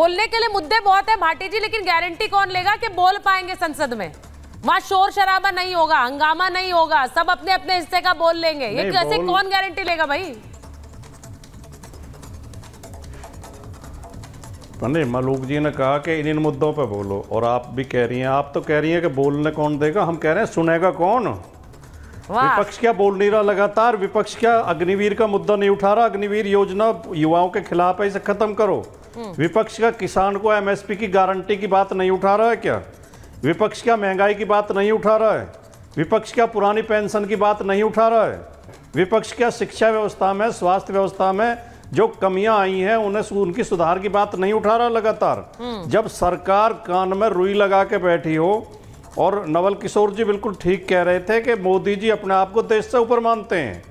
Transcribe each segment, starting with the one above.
बोलने के लिए मुद्दे बहुत है भाटी जी, लेकिन गारंटी कौन लेगा कि बोल पाएंगे संसद में? वहां शोर शराबा नहीं होगा, हंगामा नहीं होगा, सब अपने अपने हिस्से का बोल लेंगे। ये कैसे, कौन गारंटी लेगा भाई? नहीं, मलूक जी ने कहा कि इन मुद्दों पे बोलो, और आप भी कह रही हैं, आप तो कह रही हैं कि बोलने कौन देगा, हम कह रहे हैं सुनेगा कौन? विपक्ष क्या बोल नहीं रहा लगातार? विपक्ष क्या अग्निवीर का मुद्दा नहीं उठा रहा? अग्निवीर योजना युवाओं के खिलाफ है, इसे खत्म करो। विपक्ष का किसान को एमएसपी की गारंटी की बात नहीं उठा रहा है क्या? विपक्ष क्या महंगाई की बात नहीं उठा रहा है? विपक्ष क्या पुरानी पेंशन की बात नहीं उठा रहा है? विपक्ष क्या शिक्षा व्यवस्था में, स्वास्थ्य व्यवस्था में जो कमियां आई हैं उनकी सुधार की बात नहीं उठा रहा लगातार? जब सरकार कान में रुई लगा के बैठी हो, और नवल किशोर जी बिल्कुल ठीक कह रहे थे कि मोदी जी अपने आप को देश से ऊपर मानते हैं,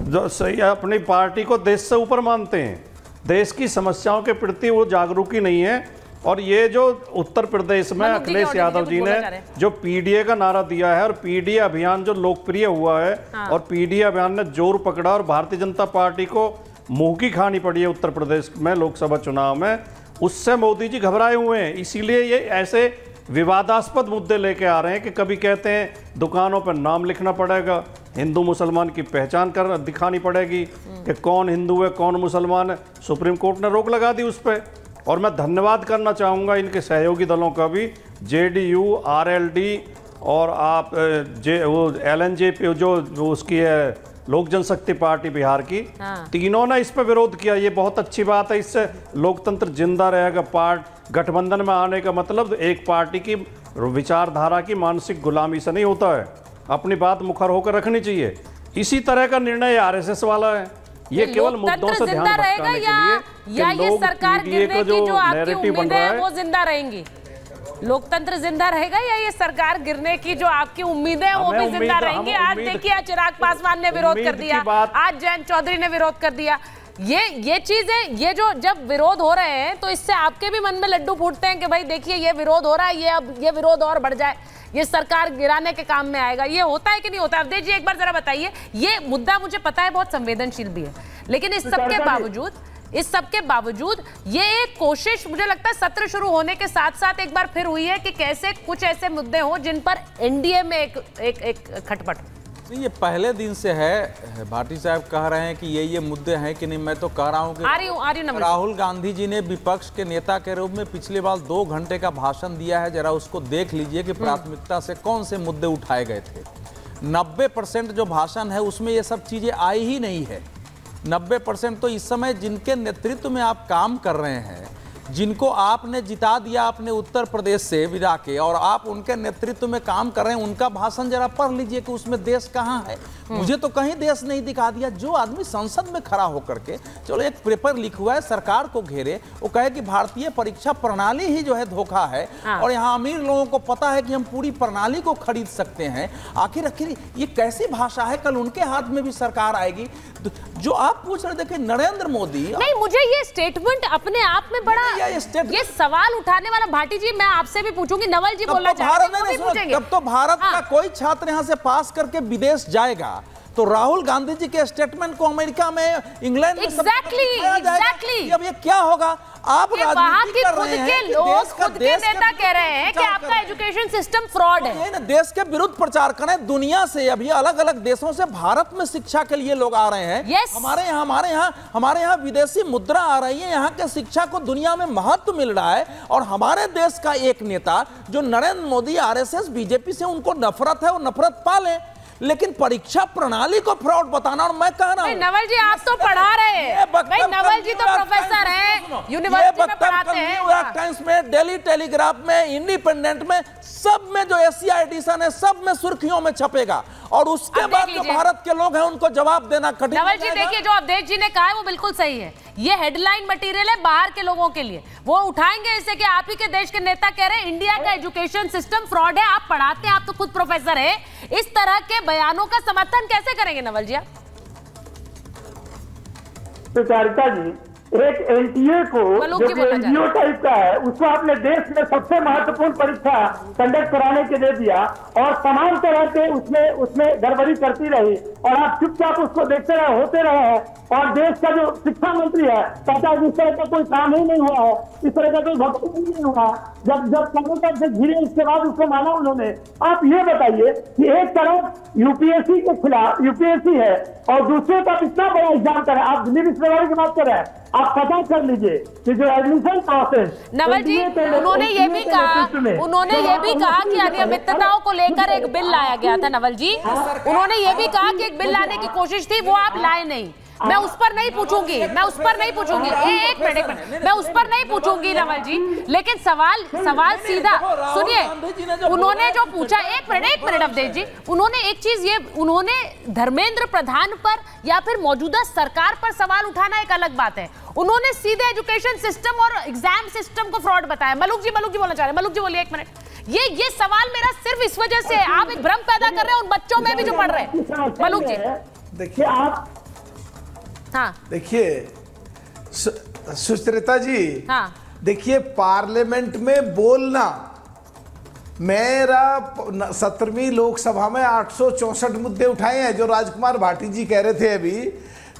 जो सही अपनी पार्टी को देश से ऊपर मानते हैं, देश की समस्याओं के प्रति वो जागरूक ही नहीं है। और ये जो उत्तर प्रदेश में अखिलेश यादव जी ने जो पीडीए का नारा दिया है, और पीडीए अभियान जो लोकप्रिय हुआ है, और पीडीए अभियान ने जोर पकड़ा और भारतीय जनता पार्टी को मुंह की खानी पड़ी है उत्तर प्रदेश में लोकसभा चुनाव में, उससे मोदी जी घबराए हुए हैं। इसीलिए ये ऐसे विवादास्पद मुद्दे लेके आ रहे हैं कि कभी कहते हैं दुकानों पर नाम लिखना पड़ेगा, हिंदू मुसलमान की पहचान कर दिखानी पड़ेगी कि कौन हिंदू है कौन मुसलमान है। सुप्रीम कोर्ट ने रोक लगा दी उस पर। और मैं धन्यवाद करना चाहूँगा इनके सहयोगी दलों का भी, जेडीयू, आरएलडी और आप वो एलएनजेपी जो उसकी है लोक जनशक्ति पार्टी बिहार की, तीनों ने इस पर विरोध किया। ये बहुत अच्छी बात है, इससे लोकतंत्र जिंदा रहेगा। गठबंधन में आने का मतलब एक पार्टी की विचारधारा की मानसिक गुलामी से नहीं होता है, अपनी बात मुखर होकर रखनी चाहिए। इसी तरह का निर्णय आरएसएस वाला है। ये केवल मुद्दों से ध्यान भटकाने के लिए, या ये सरकार गिरने की जो आपकी उम्मीदें हैं वो जिंदा रहेंगी? लोकतंत्र जिंदा रहेगा या ये सरकार गिरने की जो आपकी उम्मीदें हैं वो भी जिंदा रहेंगी? आज देखिए, चिराग पासवान ने विरोध कर दिया, आज जयंत चौधरी ने विरोध कर दिया। ये चीजें, ये जो जब विरोध हो रहे हैं तो इससे आपके भी मन में लड्डू फूटते हैं कि भाई देखिए ये विरोध हो रहा है, ये विरोध और बढ़ जाए, ये सरकार गिराने के काम में आएगा। ये होता है कि नहीं होता? अवधेश जी एक बार जरा बताइए। ये मुद्दा मुझे पता है बहुत संवेदनशील भी है, लेकिन इस सबके बावजूद ये एक कोशिश मुझे लगता है सत्र शुरू होने के साथ साथ एक बार फिर हुई है कि कैसे कुछ ऐसे मुद्दे हों जिन पर एनडीए में एक खटपट। ये पहले दिन से है। भाटी साहब कह रहे हैं कि ये मुद्दे हैं कि नहीं, मैं तो कह रहा हूं कि राहुल गांधी जी ने विपक्ष के नेता के रूप में पिछले बार 2 घंटे का भाषण दिया है। जरा उसको देख लीजिए कि प्राथमिकता से कौन से मुद्दे उठाए गए थे। 90% जो भाषण है उसमें ये सब चीजें आई ही नहीं है। 90% तो इस समय जिनके नेतृत्व में आप काम कर रहे हैं, जिनको आपने जिता दिया अपने उत्तर प्रदेश से विदा के, और आप उनके नेतृत्व में काम कर रहे हैं, उनका भाषण जरा पढ़ लीजिए कि उसमें देश कहाँ है। मुझे तो कहीं देश नहीं दिखा दिया। जो आदमी संसद में खड़ा होकर के चलो एक पेपर लिखवा है, सरकार को घेरे, वो कहे कि भारतीय परीक्षा प्रणाली ही जो है धोखा है, और यहाँ अमीर लोगों को पता है कि हम पूरी प्रणाली को खरीद सकते हैं। आखिर ये कैसी भाषा है? कल उनके हाथ में भी सरकार आएगी। जो आप पूछ रहे, देखिए नरेंद्र मोदी, नहीं, मुझे ये स्टेटमेंट अपने आप में बड़ा ये सवाल उठाने वाला। भाटी जी मैं आपसे भी पूछूंगी, नवल जी बोलना चाहते हैं। तब तो भारत का कोई छात्र यहाँ से पास करके विदेश जाएगा तो राहुल गांधी जी के स्टेटमेंट को अमेरिका में, इंग्लैंड में एग्जैक्टली। अब ये क्या होगा? आप राजनीति कर रहे हैं कि खुद के नेता कह रहे हैं कि आपका एजुकेशन सिस्टम फ्रॉड है। देश के विरुद्ध प्रचार करें। दुनिया से अभी अलग अलग देशों से भारत में शिक्षा के लिए लोग आ रहे हैं। हमारे यहाँ विदेशी मुद्रा आ रही है। यहाँ के शिक्षा को दुनिया में महत्व मिल रहा है। और हमारे देश का एक नेता जो नरेंद्र मोदी, आरएसएस, बीजेपी से उनको नफरत है, वो नफरत पाले, लेकिन परीक्षा प्रणाली को फ्रॉड बताना। और मैं कह रहा हूं, नवल जी आप तो पढ़ा रहे हैं भाई, नवल जी तो प्रोफेसर हैं, यूनिवर्सिटी में पढ़ाते हैं। न्यूयॉर्क टाइम्स में, डेली टेलीग्राफ में, इंडिपेंडेंट में, सब में जो एशिया एडिशन है सब में सुर्खियों में छपेगा। और उसके बाद जो भारत के लोग हैं उनको जवाब देना कठिन। नवल जी देखिए, जो अवधेश जी ने कहा है वो बिल्कुल सही है। ये हेडलाइन मटेरियल है बाहर के लोगों के लिए, वो उठाएंगे इसे कि आप ही के देश के नेता कह रहे हैं इंडिया का एजुकेशन सिस्टम फ्रॉड है। आप पढ़ाते हैं, आप तो खुद प्रोफेसर है। इस तरह के बयानों का समर्थन कैसे करेंगे नवल जी? प्रचारिता जी, एक एनटीए को जो कि एनजीओ टाइप का है, उसको आपने देश में सबसे महत्वपूर्ण परीक्षा कंडक्ट कराने के दे दिया और तमाम तरह के उसमें गड़बड़ी करती रही और आप चुपचाप उसको देखते रहे, होते रहे हैं। और देश का जो शिक्षा मंत्री है कहता है इस तरह का कोई काम ही नहीं हुआ है, इस तरह का कोई भक्त ही नहीं हुआ। जब कबूतर से घिरे इसके बाद उसको माना उन्होंने। आप ये बताइए कि एक तरफ यूपीएससी के खिलाफ यूपीएससी है और दूसरे तरफ इतना बड़ा एग्जाम कर रहे हैं। आप दिल्ली विश्वविद्यालय की बात कर रहे हैं, आप पता कर लीजिए कि जो एडमिशन प्रोसेस, नवल जी उन्होंने ये भी कहा कि अनियमितताओं को लेकर एक बिल लाया गया था। नवल जी उन्होंने ये भी कहा कि एक बिल लाने की कोशिश थी, वो आप लाए नहीं। मैं उस पर नहीं पूछूंगी, एक मिनट मैं उस पर नहीं पूछूंगी नवल जी, लेकिन सवाल सीधा सुनिए। उन्होंने जो पूछा, एक मिनट अवधेश जी, उन्होंने एक चीज उन्होंने धर्मेंद्र प्रधान पर या फिर मौजूदा सरकार पर सवाल उठाना एक अलग बात है। उन्होंने सीधे एजुकेशन सिस्टम और एग्जाम सिस्टम को फ्रॉड बताया। मलूक जी बोलना चाह रहे हैं। मलूक जी बोलिए एक मिनट। ये सवाल मेरा सिर्फ इस वजह से है, आप एक भ्रम पैदा कर रहे हैं उन बच्चों में भी जो पढ़ रहे हैं। मलूक जी देखिए, आप देखिए सुचरिता जी, देखिए पार्लियामेंट में बोलना, मेरा 17वीं लोकसभा में 864 मुद्दे उठाए हैं जो राजकुमार भाटी जी कह रहे थे अभी।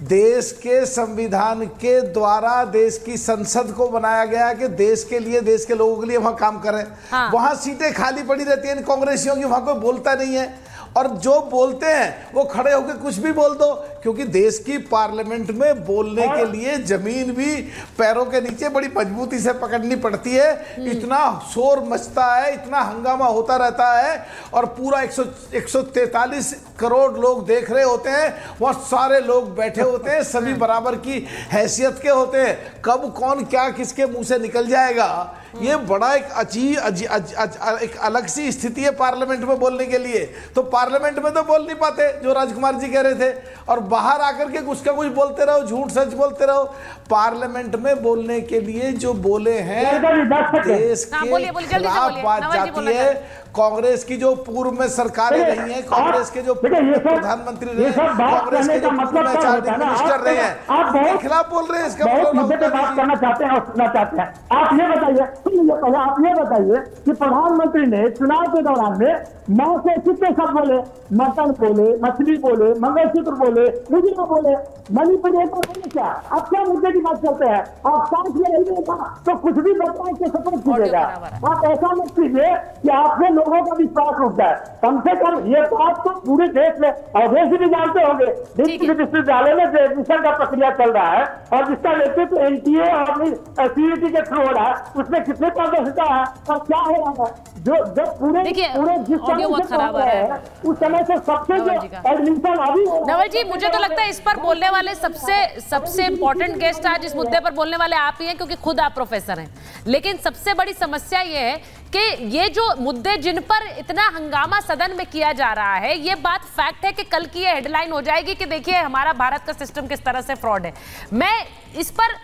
देश के संविधान के द्वारा देश की संसद को बनाया गया कि देश के लिए, देश के लोगों के लिए वहां काम करें। वहां सीटें खाली पड़ी रहती हैं कांग्रेसियों की, वहां कोई बोलता नहीं है और जो बोलते हैं वो खड़े होकर कुछ भी बोल दो, क्योंकि देश की पार्लियामेंट में बोलने के लिए जमीन भी पैरों के नीचे बड़ी मजबूती से पकड़नी पड़ती है। इतना शोर मचता है, इतना हंगामा होता रहता है और पूरा 143 करोड़ लोग देख रहे होते हैं, वह सारे लोग बैठे होते हैं, सभी बराबर की हैसियत के होते हैं। कब कौन क्या किसके मुंह से निकल जाएगा, ये बड़ा एक अलग सी स्थिति है पार्लियामेंट में बोलने के लिए। तो पार्लियामेंट में तो बोल नहीं पाते जो राजकुमार जी कह रहे थे, और बाहर आकर के कुछ का कुछ बोलते रहो, झूठ सच बोलते रहो। पार्लियामेंट में बोलने के लिए जो बोले हैं, देश के खिलाफ बात जाती है। कांग्रेस की जो पूर्व में सरकारें रही हैं, कांग्रेस के जो प्रधानमंत्री रहे, कांग्रेस के जो पूर्व में 4 मिनिस्टर रहे हैं, उनके खिलाफ बोल रहे हैं। इसका बात करना चाहते हैं और सुनना चाहते हैं। आप ये बताइए कि प्रधानमंत्री ने चुनाव के दौरान में 9 से कितने शब्द बोले, मटन बोले, मछली बोले, मंगलसूत्र बोले, मुजरा बोले, मणिपुर एक बोले। क्या आप क्या मुद्दे की बात करते हैं? आप सांस में नहीं देगा तो कुछ भी बताए के सपोर्ट कीजिएगा। आप ऐसा मत कीजिए कि आपने लोगों का विश्वास उठ जाए। कम से कम ये बात तो पूरे देश में, अवधेश भी जानते होंगे, विश्वविद्यालय में एडमिशन का प्रक्रिया चल रहा है और जिसका नेतृत्व एनटीए और सीईटी के थ्रू हो रहा है, उसमें कितने पारदर्शिता है और क्या हो रहा है। जो पूरे जिस उस समय से सबसे जो एडमिशन अभी। नवल जी मुझे तो लगता है इस पर बोलने वाले सबसे इंपॉर्टेंट गेस्ट आज इस मुद्दे पर बोलने वाले आप ही हैं, क्योंकि खुद आप प्रोफेसर हैं। लेकिन सबसे बड़ी समस्या ये है कि ये जो मुद्दे जिन पर इतना हंगामा सदन में किया जा रहा है, ये बात फैक्ट है कि कल की ये हेडलाइन हो जाएगी कि देखिए हमारा भारत का सिस्टम किस तरह से फ्रॉड है। मैं इस पर